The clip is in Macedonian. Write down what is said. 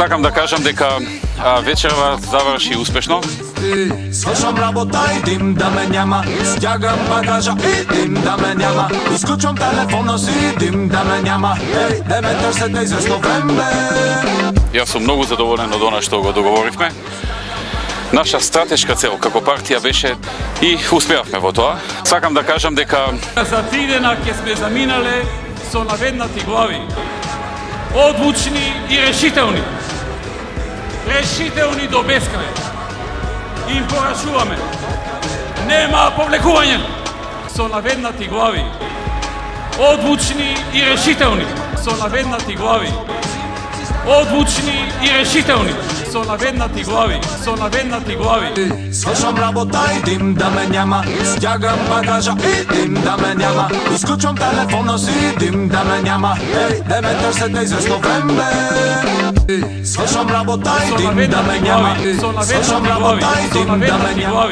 Сакам да кажам дека вечерва заврши успешно. Свършвам работа и дим да ме няма. Стягам багажа и дим да ме няма. Изключвам телефона си, дим да ме няма. Ей, не ме търсете известно време. Јас сум многу задоволен од она што го договоривме. Наша стратешка цел како партија беше и успеавме во тоа. Сакам да кажам дека За 3 дена ќе сме заминале со наведнати глави. Одлучни и решителни. Решителни до бескрај. Им порачуваме. Нема повлекување. Со наведнати глави. Одлучни и решителни. Со наведнати глави. Одлучни и решителни. Со наведнати глави. Со наведнати глави. Свършвам работа и дим да ме няма. Стягам багажа и дим да ме няма. Изключвам телефона си, дим да ме няма. Ей, не ме търсете известно време. Свършвам работа и дим да ме няма. Свършвам работа и дим да ме няма.